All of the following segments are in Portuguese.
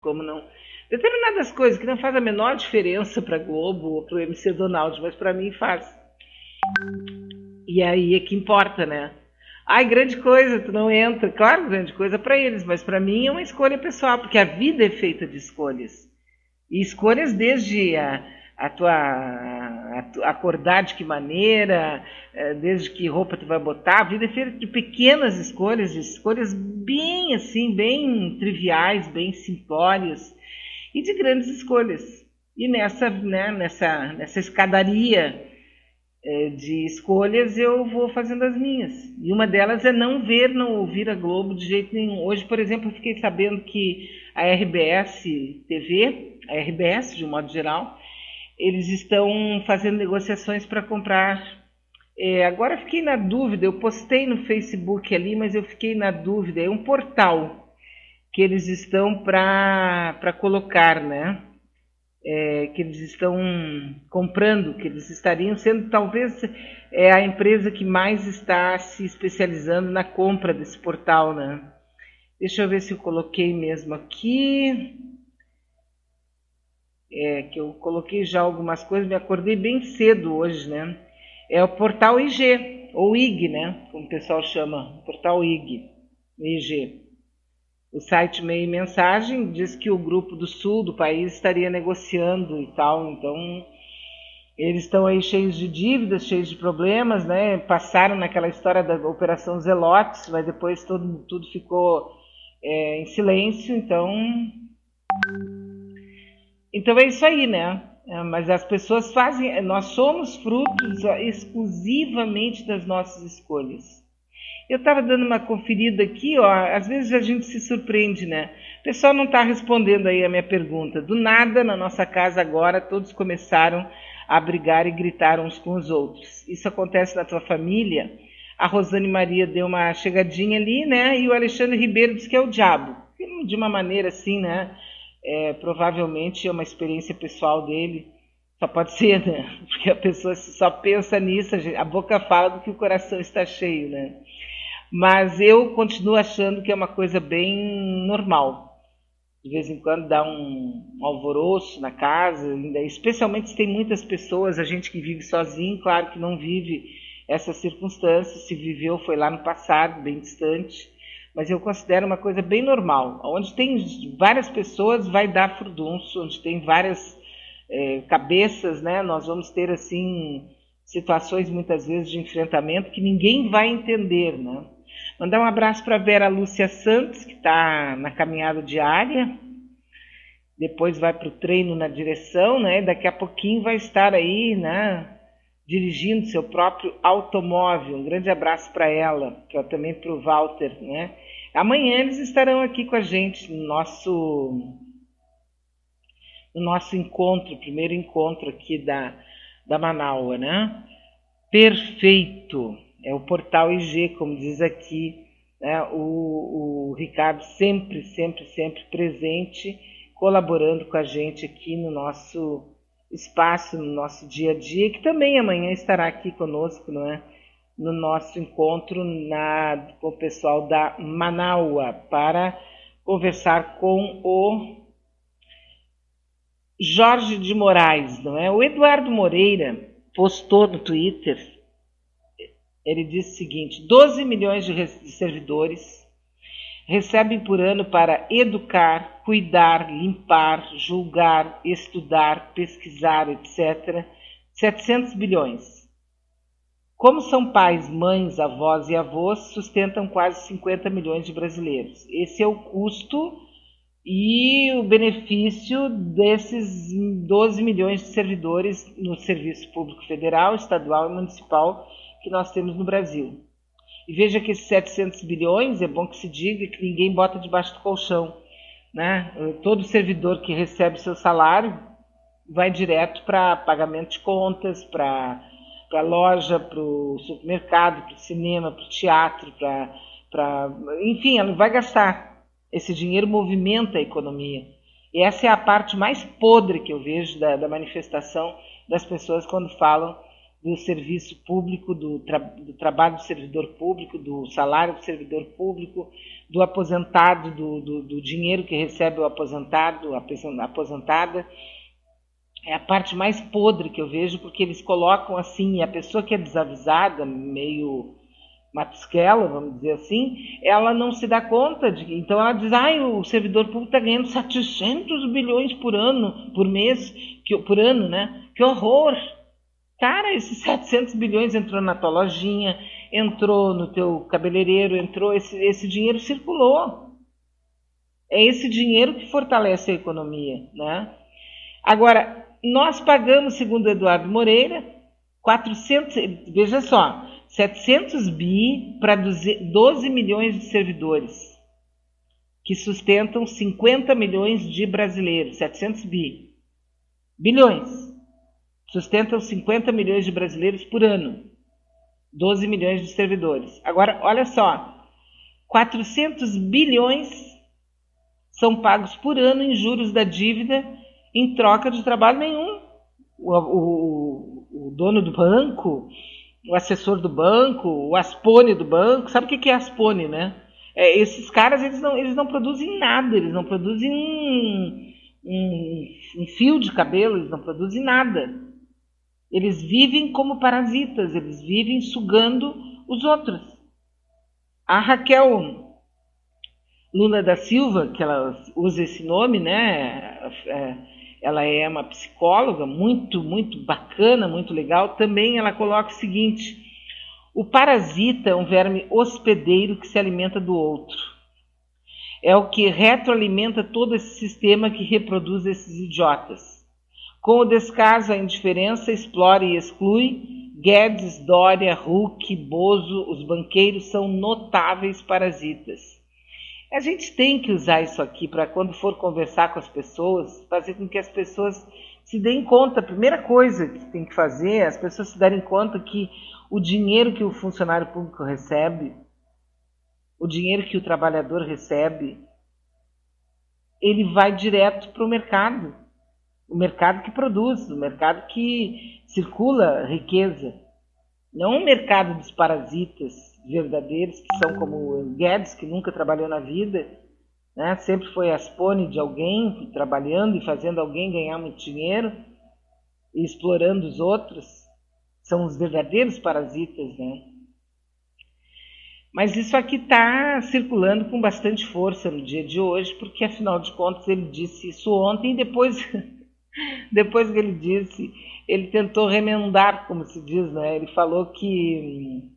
como não. Determinadas coisas que não faz a menor diferença para Globo ou para o MC Donald, mas para mim faz. E aí é que importa, né? Ai, grande coisa, tu não entra. Claro, grande coisa para eles, mas para mim é uma escolha pessoal, porque a vida é feita de escolhas. E escolhas desde acordar de que maneira, desde que roupa tu vai botar. A vida é feita de pequenas escolhas, de escolhas bem assim, bem triviais, bem simplórias, e de grandes escolhas. E nessa escadaria de escolhas eu vou fazendo as minhas. E uma delas é não ouvir a Globo de jeito nenhum. Hoje, por exemplo, eu fiquei sabendo que a RBS TV, a RBS de um modo geral, eles estão fazendo negociações para comprar. Agora fiquei na dúvida, eu postei no Facebook ali, mas eu fiquei na dúvida. É um portal que eles estão para colocar, né? Que eles estão comprando, que eles estariam sendo talvez a empresa que mais está se especializando na compra desse portal, né? Deixa eu ver se eu coloquei mesmo aqui. Que eu coloquei já algumas coisas, me acordei bem cedo hoje, né? É o portal IG, ou IG, né? Como o pessoal chama, portal IG. O site Meio Mensagem diz que o grupo do sul do país estaria negociando e tal, então eles estão aí cheios de dívidas, cheios de problemas, né? Passaram naquela história da Operação Zelotes, mas depois tudo ficou em silêncio, então é isso aí, né? Mas as pessoas fazem, nós somos frutos exclusivamente das nossas escolhas. Eu estava dando uma conferida aqui, ó, às vezes a gente se surpreende, né? O pessoal não está respondendo aí a minha pergunta. Do nada, na nossa casa agora, todos começaram a brigar e gritar uns com os outros. Isso acontece na tua família? A Rosane Maria deu uma chegadinha ali, né? E o Alexandre Ribeiro disse que é o diabo. De uma maneira assim, né? Provavelmente é uma experiência pessoal dele. Só pode ser, né? Porque a pessoa só pensa nisso, a boca fala do que o coração está cheio, né? Mas eu continuo achando que é uma coisa bem normal. De vez em quando dá um alvoroço na casa, especialmente se tem muitas pessoas, a gente que vive sozinho, claro que não vive essas circunstâncias, se viveu foi lá no passado, bem distante, mas eu considero uma coisa bem normal. Onde tem várias pessoas vai dar furdunço, onde tem várias cabeças, né, nós vamos ter assim situações muitas vezes de enfrentamento que ninguém vai entender, né? Mandar um abraço para a Vera Lúcia Santos, que está na caminhada diária, depois vai para o treino na direção, né? Daqui a pouquinho vai estar aí, né, dirigindo seu próprio automóvel. Um grande abraço para ela, que é também para o Walter, né? Amanhã eles estarão aqui com a gente no nosso encontro, primeiro encontro aqui da Manaua, né? Perfeito! É o portal IG, como diz aqui, né? O Ricardo sempre presente, colaborando com a gente aqui no nosso espaço, no nosso dia a dia, que também amanhã estará aqui conosco, não é? No nosso encontro com o pessoal da Manaua, para conversar com o Jorge de Moraes, não é? O Eduardo Moreira postou no Twitter, ele disse o seguinte: 12 milhões de servidores recebem por ano para educar, cuidar, limpar, julgar, estudar, pesquisar, etc., 700 bilhões. Como são pais, mães, avós e avós, sustentam quase 50 milhões de brasileiros. Esse é o custo e o benefício desses 12 milhões de servidores no serviço público federal, estadual e municipal que nós temos no Brasil. E veja que esses 700 bilhões, é bom que se diga que ninguém bota debaixo do colchão, né? Todo servidor que recebe seu salário vai direto para pagamento de contas, para a loja, para o supermercado, para o cinema, para o teatro, enfim, ela vai gastar. Esse dinheiro movimenta a economia. E essa é a parte mais podre que eu vejo da manifestação das pessoas quando falam do serviço público, do trabalho do servidor público, do salário do servidor público, do aposentado, do dinheiro que recebe o aposentado, a aposentada. É a parte mais podre que eu vejo, porque eles colocam assim, a pessoa que é desavisada, meio matusquela, vamos dizer assim, ela não se dá conta de... Então ela diz, o servidor público está ganhando 700 bilhões por ano, por mês, por ano, né? Que horror! Cara, esses 700 bilhões entrou na tua lojinha, entrou no teu cabeleireiro, esse dinheiro circulou. É esse dinheiro que fortalece a economia, né? Agora, nós pagamos, segundo Eduardo Moreira, 400, veja só, 700 bi para 12 milhões de servidores, que sustentam 50 milhões de brasileiros, 700 bilhões. Sustentam 50 milhões de brasileiros por ano, 12 milhões de servidores. Agora, olha só, 400 bilhões são pagos por ano em juros da dívida em troca de trabalho nenhum. O dono do banco, o assessor do banco, o Aspone do banco, sabe o que é Aspone, né? Esses caras, eles não produzem nada, eles não produzem um fio de cabelo, eles não produzem nada. Eles vivem como parasitas, eles vivem sugando os outros. A Raquel Lula da Silva, que ela usa esse nome, né? Ela é uma psicóloga muito, muito bacana, muito legal. Também ela coloca o seguinte: o parasita é um verme hospedeiro que se alimenta do outro. É o que retroalimenta todo esse sistema que reproduz esses idiotas. Com o descaso, a indiferença, explora e exclui. Guedes, Dória, Huck, Bozo, os banqueiros são notáveis parasitas. A gente tem que usar isso aqui para, quando for conversar com as pessoas, fazer com que as pessoas se deem conta. A primeira coisa que tem que fazer é as pessoas se darem conta que o dinheiro que o funcionário público recebe, o dinheiro que o trabalhador recebe, ele vai direto para o mercado. O mercado que produz, o mercado que circula riqueza. Não um mercado dos parasitas verdadeiros, que são como o Guedes, que nunca trabalhou na vida, né? Sempre foi Aspone de alguém, trabalhando e fazendo alguém ganhar muito dinheiro e explorando os outros. São os verdadeiros parasitas, né? Mas isso aqui está circulando com bastante força no dia de hoje, porque afinal de contas ele disse isso ontem e depois que ele disse, ele tentou remendar, como se diz, né? Ele falou que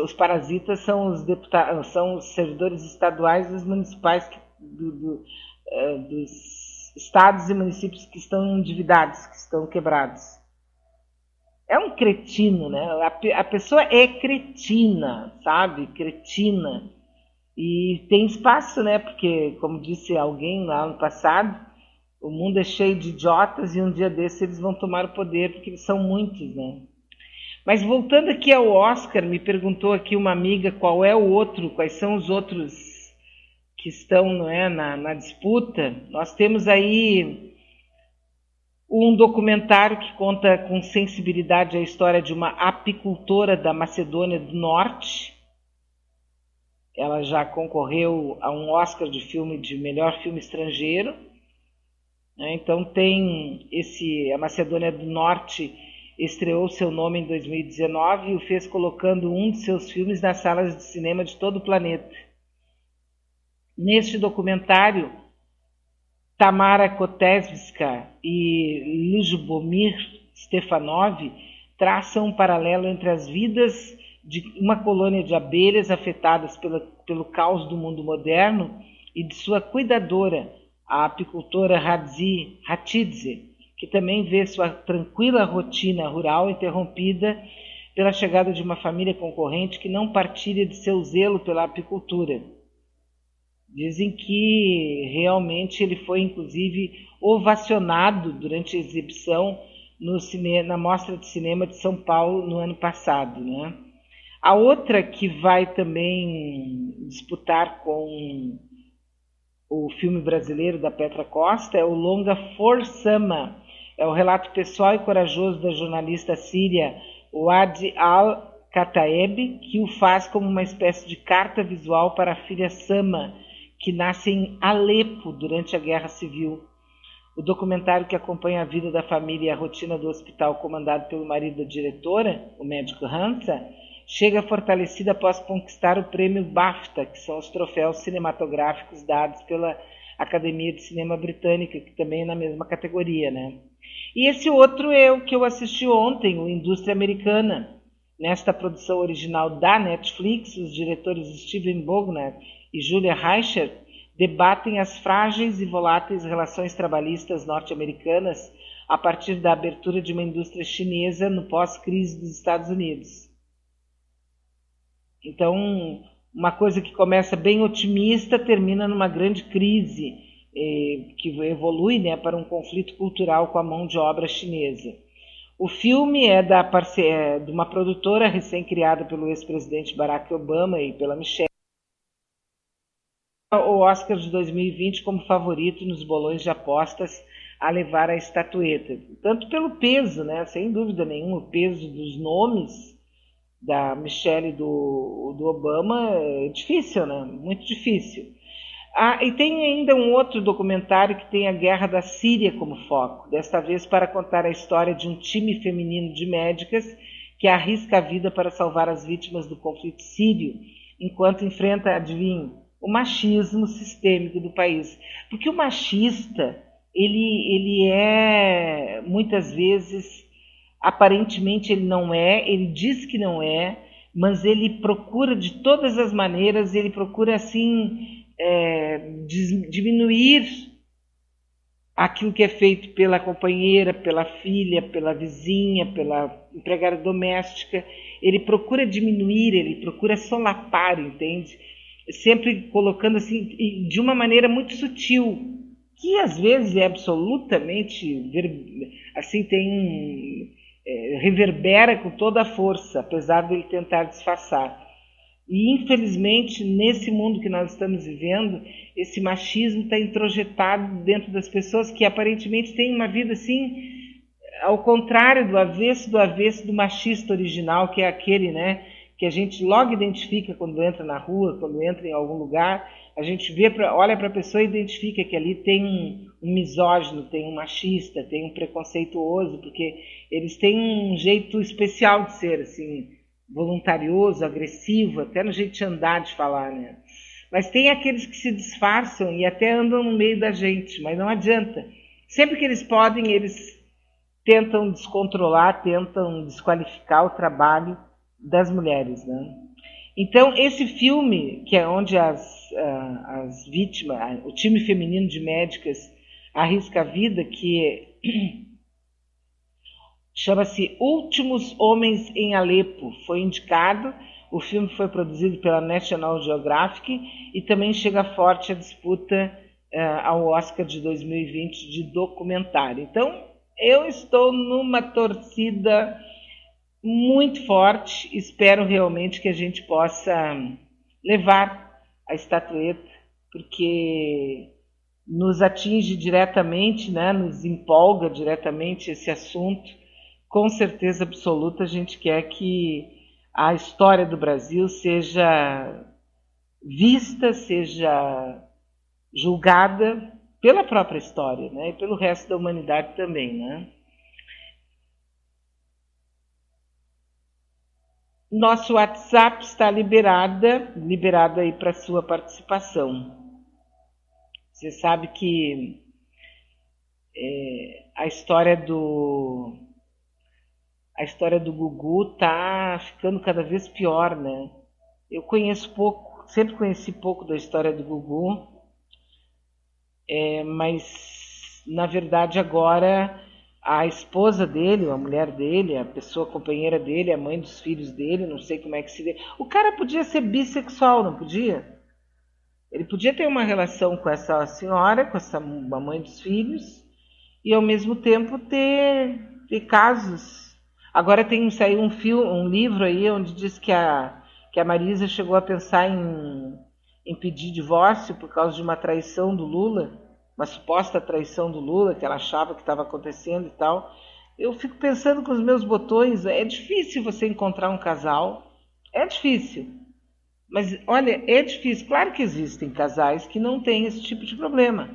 os parasitas são os deputados, são os servidores estaduais e os municipais dos estados e municípios que estão endividados, que estão quebrados. É um cretino, né? A pessoa é cretina, sabe? Cretina. E tem espaço, né? Porque, como disse alguém lá no passado, o mundo é cheio de idiotas e um dia desses eles vão tomar o poder, porque eles são muitos, né? Mas voltando aqui ao Oscar, me perguntou aqui uma amiga quais são os outros que estão, não é, na disputa. Nós temos aí um documentário que conta com sensibilidade a história de uma apicultora da Macedônia do Norte. Ela já concorreu a um Oscar de melhor filme estrangeiro. Então tem a Macedônia do Norte estreou seu nome em 2019 e o fez colocando um de seus filmes nas salas de cinema de todo o planeta. Neste documentário, Tamara Kotevska e Ljubomir Stefanov traçam um paralelo entre as vidas de uma colônia de abelhas afetadas pelo caos do mundo moderno e de sua cuidadora, a apicultora Hatidze, que também vê sua tranquila rotina rural interrompida pela chegada de uma família concorrente que não partilha de seu zelo pela apicultura. Dizem que realmente ele foi, inclusive, ovacionado durante a exibição na Mostra de Cinema de São Paulo no ano passado, né? A outra que vai também disputar com o filme brasileiro da Petra Costa é o longa For Sama, É o relato pessoal e corajoso da jornalista síria Wadi al-Kataeb, que o faz como uma espécie de carta visual para a filha Sama, que nasce em Alepo durante a Guerra Civil. O documentário, que acompanha a vida da família e a rotina do hospital comandado pelo marido da diretora, o médico Hansa, chega fortalecida após conquistar o prêmio BAFTA, que são os troféus cinematográficos dados pela Academia de Cinema Britânica, que também é na mesma categoria, né? E esse outro é o que eu assisti ontem, o Indústria Americana. Nesta produção original da Netflix, os diretores Steven Bognar e Julia Reichert debatem as frágeis e voláteis relações trabalhistas norte-americanas a partir da abertura de uma indústria chinesa no pós-crise dos Estados Unidos. Então, uma coisa que começa bem otimista termina numa grande crise que evolui, né, para um conflito cultural com a mão de obra chinesa. O filme é de uma produtora recém-criada pelo ex-presidente Barack Obama e pela Michelle, o Oscar de 2020 como favorito nos bolões de apostas a levar a estatueta. Tanto pelo peso, né, sem dúvida nenhuma, o peso dos nomes da Michelle e do Obama é difícil, né? Muito difícil. E tem ainda um outro documentário que tem a guerra da Síria como foco, desta vez para contar a história de um time feminino de médicas que arrisca a vida para salvar as vítimas do conflito sírio, enquanto enfrenta, adivinhe, o machismo sistêmico do país. Porque o machista, ele é, muitas vezes, aparentemente ele não é, ele diz que não é, mas ele procura de todas as maneiras, ele procura assim diminuir aquilo que é feito pela companheira, pela filha, pela vizinha, pela empregada doméstica. Ele procura diminuir, ele procura solapar, entende? Sempre colocando assim, de uma maneira muito sutil, que às vezes é absolutamente, assim, reverbera com toda a força, apesar de ele tentar disfarçar. E, infelizmente, nesse mundo que nós estamos vivendo, esse machismo está introjetado dentro das pessoas que aparentemente têm uma vida assim, ao contrário do avesso do machista original, que é aquele, né, que a gente logo identifica quando entra na rua, quando entra em algum lugar, a gente olha para a pessoa e identifica que ali tem um misógino, tem um machista, tem um preconceituoso, porque eles têm um jeito especial de ser, assim, voluntarioso, agressivo, até no jeito de andar, de falar, né? Mas tem aqueles que se disfarçam e até andam no meio da gente, mas não adianta. Sempre que eles podem, eles tentam descontrolar, tentam desqualificar o trabalho das mulheres, né? Então, esse filme, que é onde as vítimas, o time feminino de médicas arrisca a vida, que chama-se Últimos Homens em Alepo, foi indicado. O filme foi produzido pela National Geographic e também chega forte a disputa ao Oscar de 2020 de documentário. Então, eu estou numa torcida muito forte, espero realmente que a gente possa levar a estatueta, porque nos atinge diretamente, né, nos empolga diretamente esse assunto. Com certeza absoluta, a gente quer que a história do Brasil seja vista, seja julgada pela própria história, né, e pelo resto da humanidade também, né? Nosso WhatsApp está liberado aí para sua participação. Você sabe que a história do Gugu está ficando cada vez pior, né? Eu conheço pouco, sempre conheci pouco da história do Gugu, mas na verdade agora a esposa dele, a mulher dele, a pessoa companheira dele, a mãe dos filhos dele, não sei como é que se vê. O cara podia ser bissexual, não podia? Ele podia ter uma relação com essa senhora, com essa mãe dos filhos, e ao mesmo tempo ter casos. Agora saiu um livro aí onde diz que a Marisa chegou a pensar em pedir divórcio por causa de uma traição do Lula. uma suposta traição do Lula, que ela achava que estava acontecendo e tal. Eu fico pensando com os meus botões, é difícil você encontrar um casal, é difícil. Mas, olha, é difícil. Claro que existem casais que não têm esse tipo de problema.